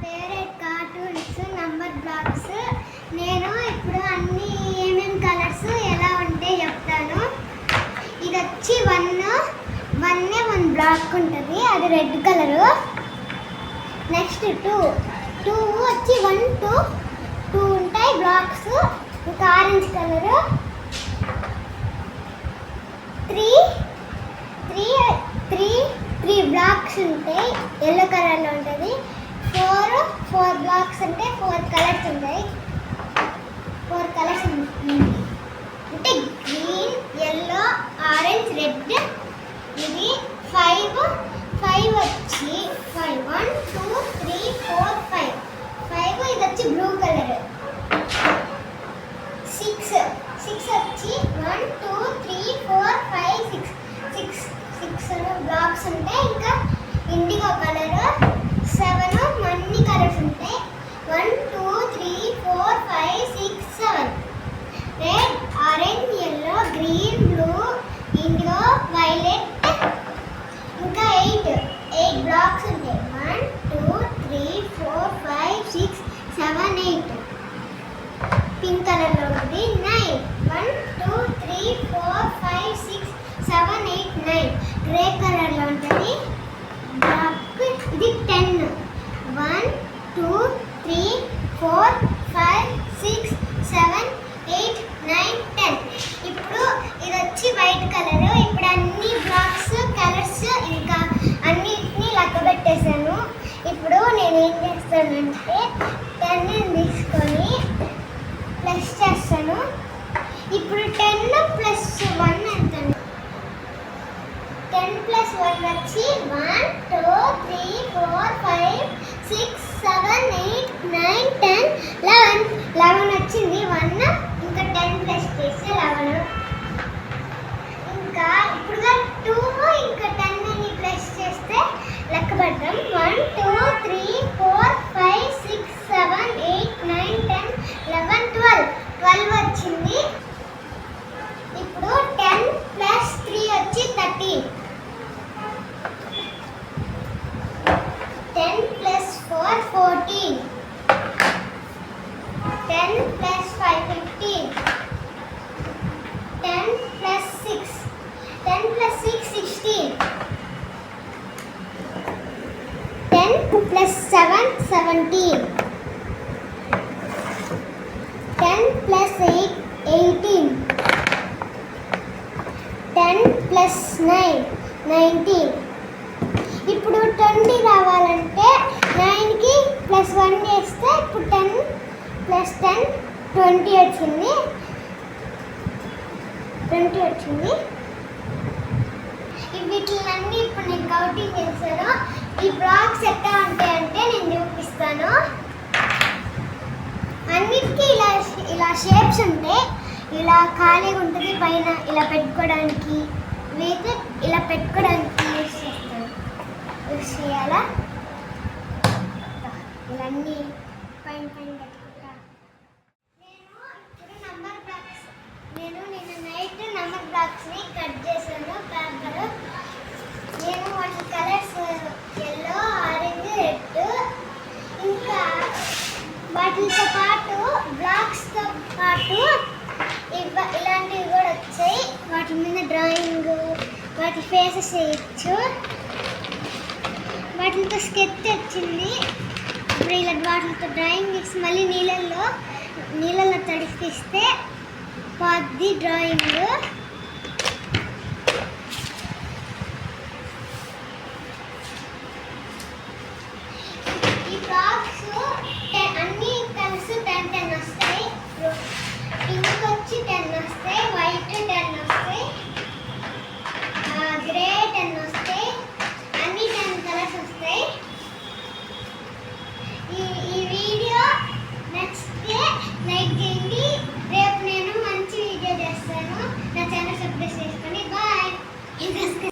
Favourite cartoons number blocks. నేను ఇప్పుడు అన్ని ఏమేమి కలర్స్ ఎలా ఉంటాయి చెప్తాను. ఇది వచ్చి వన్ బ్లాక్ ఉంటుంది, అది రెడ్ కలరు. నెక్స్ట్ టూ వచ్చి 1 2 ఉంటాయి బ్లాక్స్, ఇంకా ఆరెంజ్ కలరు. 3 బ్లాక్స్ ఉంటాయి, ఎల్లో కలర్లో ఉంటుంది. 4 బ్లాక్స్ అంటే 4 కలర్స్ ఉంటాయి. 4 కలర్స్ అంటే గ్రీన్, ఎల్లో, ఆరెంజ్, రెడ్. ఇది 5 వచ్చి 1 2 3 4 5 ఇది వచ్చి బ్లూ కలర్. 6 వచ్చి 1 2 3 4 5 6 బ్లాక్స్ ఉంటాయి. ఇంకా ఇండిగో కలర్. 7 అన్ని కలర్స్ ఉంటాయి. 1 2 3 4 5 6 7 red, orange, yellow, green, blue, IndiGo, violet. ఇంకా 8 బ్లాక్స్ ఉంటాయి. 1 2 3 4 5 6 7 8 పింక్ కలర్లో ఉంటుంది. 9 1 2 3 4 5 6 7 8 9 గ్రే కలర్లో ఉంటుంది. బ్లాక్ ఇది 10 1 2 3 4 5 6 7 8 9 10. ఇప్పుడు ఇది వచ్చి వైట్ కలర్. ఇప్పుడు అన్ని బ్లాక్స్ కలర్స్ ఇంకా అన్నిటినీ లెక్క పెట్టేశాను. ఇప్పుడు నేను ఏం చేస్తానంటే 10 తీసుకొని ప్లస్ చేస్తాను. ఇప్పుడు 10 ప్లస్ 1 ఎంత? 10 ప్లస్ 1 వచ్చి 1 2 3 4 5 6 7 8 9 10 11 వచ్చింది. 1 ఇంకా 10 ప్లస్ చేస్తే 11. ఇంకా ఇప్పుడు 2 ఇంకా 10 అని ప్లస్ చేస్తే లెక్క పెడతాం. 1 2 3 4 5 6 7 8 9 10 11 12 వచ్చింది. ఇప్పుడు 10 ప్లస్ 3 వచ్చి 13. 10 plus 4 14. 10 plus 5 15. 10 plus 6 16. 10 plus 7 17. 10 plus 8 18. 10 plus 9 19. ఇప్పుడు 20 రావాలంటే 9కి ప్లస్ 1 చేస్తే ఇప్పుడు 10 ప్లస్ 10 20 వచ్చింది. వీటిలన్నీ ఇప్పుడు నేను కౌంటింగ్ చేశాను. ఈ బ్లాక్స్ ఎట్లా ఉంటాయంటే నేను చూపిస్తాను. అన్నిటికీ ఇలా షేప్స్ ఉంటాయి. ఇలా ఖాళీగా ఉంటుంది, పైన ఇలా పెట్టుకోవడానికి, వీటి ఇలా పెట్టుకోవడానికి యూజ్ చేయాలా. ఇలా అన్నీ పైన పెట్టుకుంటా. ఇప్పుడు నంబర్ బ్లాక్స్ నిన్న నైట్ నంబర్ బ్లాక్స్ని కట్ చేశాను పేపర్. నేను వాటి కలర్స్ ఎల్లో, ఆరెంజ్, రెడ్. ఇంకా వాటితో పాటు బ్లాక్స్తో పాటు ఇలాంటివి కూడా వచ్చాయి. వాటి మీద డ్రాయింగ్, వాటి ఫేసెస్ వేయచ్చు. వాటితో స్కెచ్ వచ్చింది. ఇప్పుడు ఇలా వాటితో డ్రాయింగ్ వేసి మళ్ళీ నీళ్ళల్లో తడిపిస్తే పోద్ది డ్రాయింగ్.